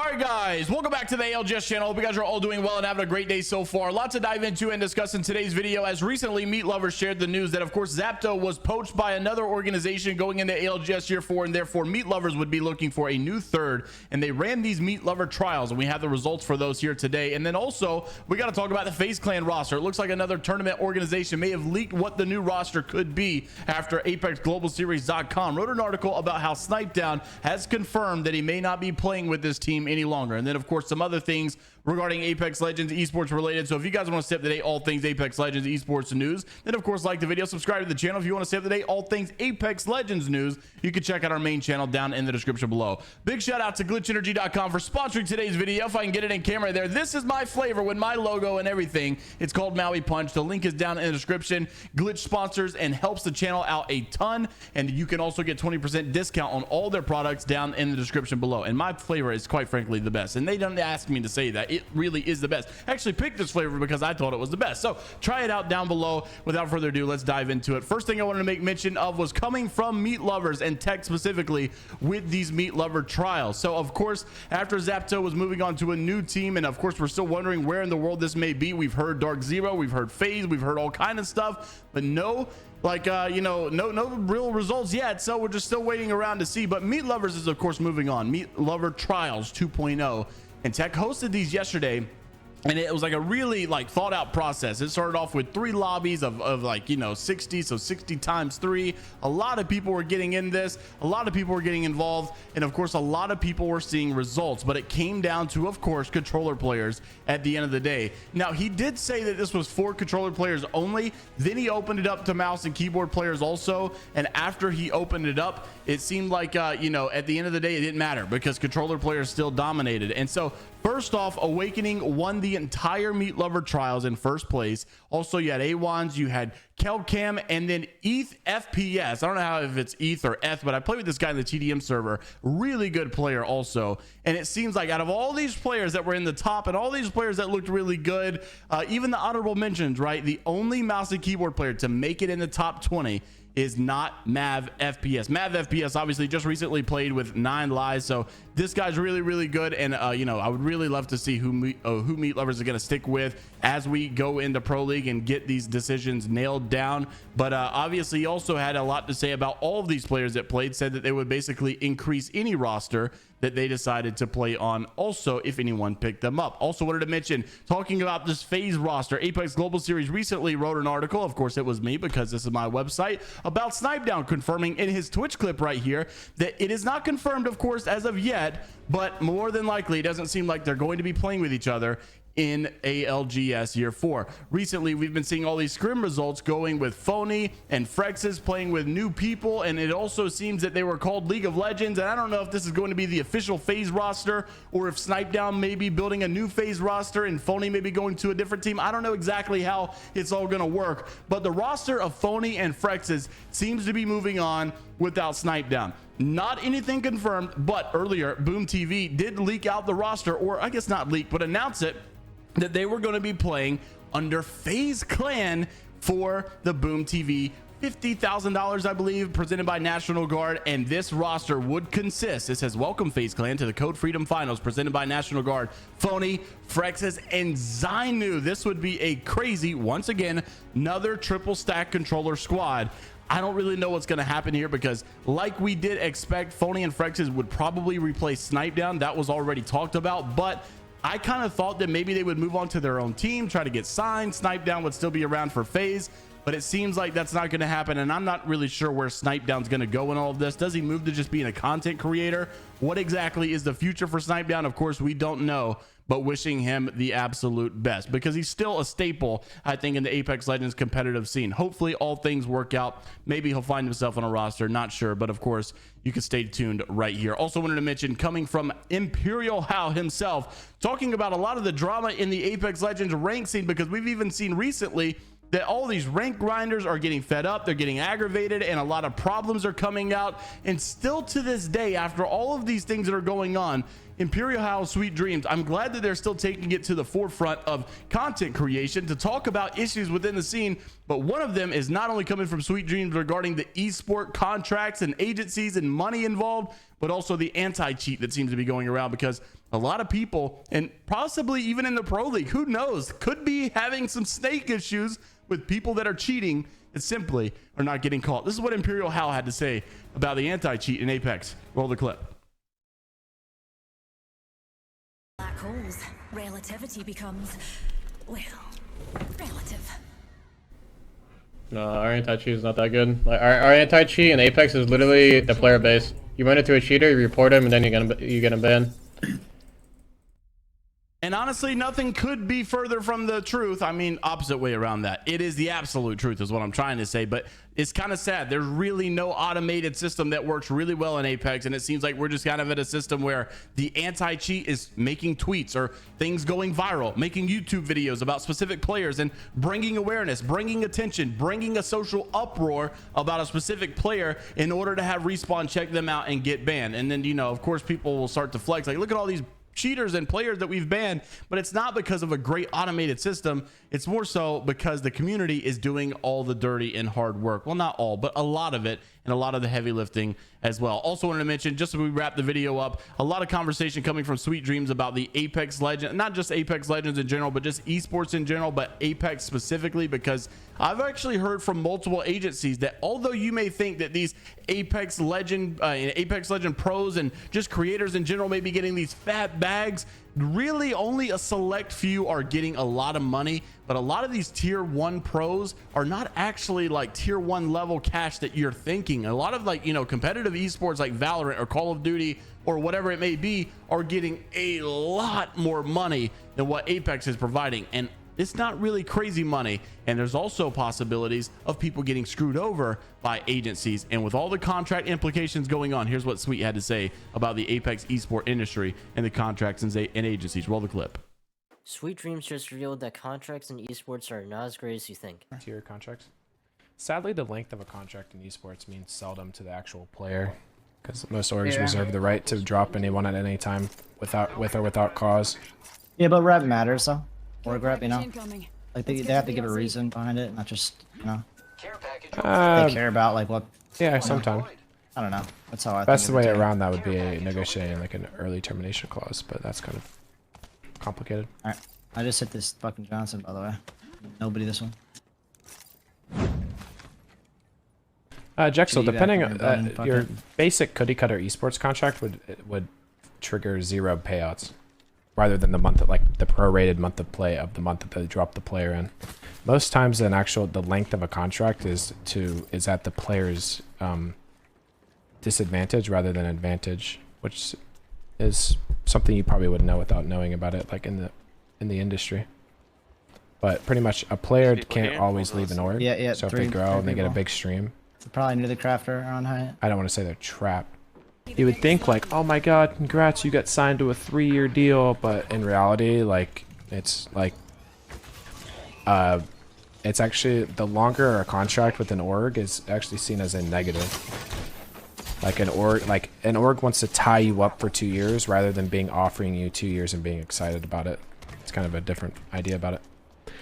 All right, guys, welcome back to the ALGS channel. Hope you guys are all doing well and having a great day so far. Lots to dive into and discuss in today's video, as recently meat lovers shared the news that, of course, Zapto was poached by another organization going into ALGS Year 4, and therefore meat lovers would be looking for a new third, and they ran these meat lover trials, and we have the results for those here today. And then also we got to talk about the FaZe clan roster. It looks like another tournament organization may have leaked what the new roster could be after ApexGlobalSeries.com wrote an article about how Snipedown has confirmed that he may not be playing with this team any longer. And then, of course, some other things regarding Apex Legends esports related. So if you guys want to stay up to date all things Apex Legends esports news, then of course like the video, subscribe to the channel. If you want to stay up to date all things Apex Legends news, you can check out our main channel down in the description below. Big shout out to glitchenergy.com for sponsoring today's video. If I can get it in camera there, this is my flavor with my logo and everything. It's called Maui Punch. The link is down in the description. Glitch sponsors and helps the channel out a ton, and you can also get 20% discount on all their products down in the description below. And my flavor is quite frankly the best, and they don't ask me to say that. It really is the best. I actually picked this flavor because I thought it was the best. So try it out down below. Without further ado, let's dive into it. First thing I wanted to make mention of was coming from meat lovers and tech specifically with these meat lover trials. So of course, after Zapto was moving on to a new team, and of course we're still wondering where in the world this may be. We've heard Dark Zero, we've heard FaZe, we've heard all kind of stuff, but no no real results yet. So we're just still waiting around to see. But meat lovers is of course moving on. Meat lover trials 2.0, and tech hosted these yesterday, and it was like a really thought out process. It started off with 3 lobbies of 60, so 60 times 3. A lot of people were getting in this, a lot of people were getting involved, and of course a lot of people were seeing results. But it came down to, of course, controller players at the end of the day. Now he did say that this was for controller players only, then he opened it up to mouse and keyboard players also. And after he opened it up, it seemed like at the end of the day it didn't matter, because controller players still dominated. And so first off, Awakening won the entire meat lover trials in first place. Also, you had Awans, you had Kelcam, and then ETH FPS. I don't know how if it's ETH or F, but I played with this guy in the TDM server. Really good player also. And it seems like out of all these players that were in the top and all these players that looked really good, even the honorable mentions, right? The only mouse and keyboard player to make it in the top 20 is not Mav FPS. Mav FPS obviously just recently played with 9 lives, so this guy's really good. And I would really love to see who meat lovers are going to stick with as we go into Pro League and get these decisions nailed down. But obviously he also had a lot to say about all of these players that played, said that they would basically increase any roster that they decided to play on, also if anyone picked them up. Also wanted to mention, talking about this FaZe roster, Apex Global Series recently wrote an article, of course it was me because this is my website, about Snipedown, confirming in his Twitch clip right here that it is not confirmed, of course, as of yet, but more than likely it doesn't seem like they're going to be playing with each other in ALGS Year 4. Recently, we've been seeing all these scrim results going with Phony and Frexes playing with new people, and it also seems that they were called League of Legends. And I don't know if this is going to be the official FaZe roster, or if Snipedown may be building a new FaZe roster and Phony may be going to a different team. I don't know exactly how it's all going to work, but the roster of Phony and Frexes seems to be moving on without Snipedown. Not anything confirmed, but earlier BoomTV did leak out the roster, or I guess not leak, but announce it, that they were going to be playing under FaZe Clan for the BoomTV $50,000, I believe, presented by National Guard. And this roster would consist, it says, welcome FaZe Clan to the Code Freedom Finals presented by National Guard, Phony, Frexes, and Xynew. This would be a crazy, once again, another triple stack controller squad. I don't really know what's going to happen here, because like we did expect, Phony and Frexes would probably replace Snipedown. That was already talked about, but I kind of thought that maybe they would move on to their own team, try to get signed. Snipedown would still be around for FaZe, but it seems like that's not going to happen. And I'm not really sure where Snipedown's going to go in all of this. Does he move to just being a content creator? What exactly is the future for Snipedown? Of course, we don't know, but wishing him the absolute best, because he's still a staple, I think, in the Apex Legends competitive scene. Hopefully all things work out. Maybe he'll find himself on a roster, not sure, but of course you can stay tuned right here. Also wanted to mention, coming from ImperialHal himself, talking about a lot of the drama in the Apex Legends rank scene, because we've even seen recently that all these rank grinders are getting fed up, they're getting aggravated, and a lot of problems are coming out. And still to this day, after all of these things that are going on, ImperialHal, Sweet Dreams, I'm glad that they're still taking it to the forefront of content creation to talk about issues within the scene. But one of them is not only coming from Sweet Dreams regarding the esport contracts and agencies and money involved, but also the anti-cheat that seems to be going around, because a lot of people, and possibly even in the pro league, who knows, could be having some snake issues with people that are cheating and simply are not getting caught. This is what ImperialHal had to say about the anti-cheat in Apex. Roll the clip. Black holes, relativity becomes, well, relative. No, our anti-cheat is not that good. Like our anti-cheat in Apex is literally the player base. You run into a cheater, you report him, and then you get him banned. And honestly, nothing could be further from the truth. I mean, opposite way around that. It is the absolute truth is what I'm trying to say, but it's kind of sad. There's really no automated system that works really well in Apex, and it seems like we're just kind of at a system where the anti-cheat is making tweets or things going viral, making YouTube videos about specific players and bringing awareness, bringing attention, bringing a social uproar about a specific player in order to have Respawn check them out and get banned. And then, you know, of course, people will start to flex, like, look at all these cheaters and players that we've banned. But it's not because of a great automated system. It's more so because the community is doing all the dirty and hard work. Well, not all, but a lot of it, and a lot of the heavy lifting as well. Also wanted to mention, just as we wrap the video up, a lot of conversation coming from Sweet Dreams about the Apex Legends, not just Apex Legends in general, but just esports in general, but Apex specifically, because I've actually heard from multiple agencies that although you may think that these Apex Legend pros and just creators in general may be getting these fat bags, really only a select few are getting a lot of money. But a lot of these tier 1 pros are not actually like tier 1 level cash that you're thinking. A lot of, like, you know, competitive esports like Valorant or Call of Duty or whatever it may be are getting a lot more money than what Apex is providing. And it's not really crazy money. And there's also possibilities of people getting screwed over by agencies. And with all the contract implications going on, here's what Sweet had to say about the Apex esport industry and the contracts and agencies. Roll the clip. Sweet Dreams just revealed that contracts in esports are not as great as you think. Tier contracts. Sadly, the length of a contract in esports means seldom to the actual player, because most orgs reserve the right to drop anyone at any time with or without cause. Yeah, but rep matters, though. Org rep, you know, like they have to give a reason behind it, not just, you know, they care about like what. Yeah, sometimes. I don't know. That's how I. Best the way around that would be negotiating like an early termination clause, but that's kind of complicated. All right, I just hit this fucking Johnson, by the way. Nobody this one. Jexel, depending on your basic cookie cutter esports contract would trigger 0 payouts, rather than the month, like the prorated month of play of the month that they drop the player in. Most times, the length of a contract is at the player's disadvantage rather than advantage, which is something you probably wouldn't know without knowing about it, like in the industry. But pretty much, a player can't always leave an org. Yeah. So if they grow and they get a big stream, they're probably near the crafter on height. I don't want to say they're trapped. You would think like, oh my god, congrats, you got signed to a 3-year deal, but in reality, like, it's like, it's actually, the longer a contract with an org is actually seen as a negative. Like an org wants to tie you up for 2 years rather than offering you 2 years and being excited about it. It's kind of a different idea about it.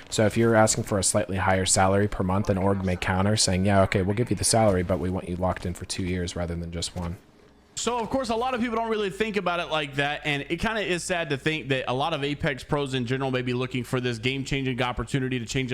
So if you're asking for a slightly higher salary per month, an org may counter saying, yeah, okay, we'll give you the salary, but we want you locked in for 2 years rather than just 1. So, of course, a lot of people don't really think about it like that, and it kind of is sad to think that a lot of Apex pros in general may be looking for this game-changing opportunity to change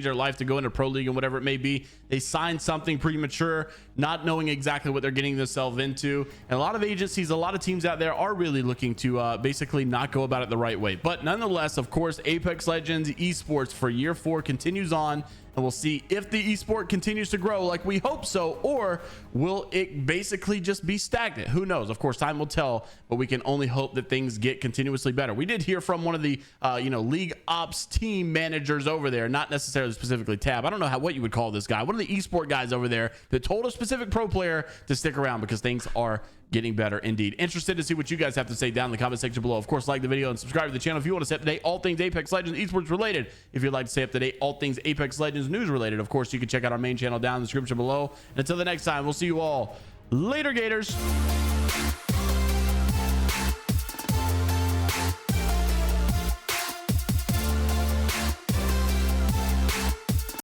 their life to go into pro league and whatever it may be. They sign something premature, not knowing exactly what they're getting themselves into. And a lot of agencies, a lot of teams out there are really looking to basically not go about it the right way. But nonetheless, of course, Apex Legends esports for year 4 continues on. And we'll see if the esport continues to grow like we hope so, or will it basically just be stagnant? Who knows? Of course, time will tell, but we can only hope that things get continuously better. We did hear from one of the league ops team managers over there, not necessarily specifically Tab. I don't know what you would call this guy. One of the esport guys over there that told a specific pro player to stick around because things are getting better indeed. Interested to see what you guys have to say down in the comment section below. Of course, like the video and subscribe to the channel if you want to stay up to date all things Apex Legends esports related. If you'd like to stay up to date all things Apex Legends news related, of course, you can check out our main channel down in the description below. And until the next time, we'll see you all later, Gators.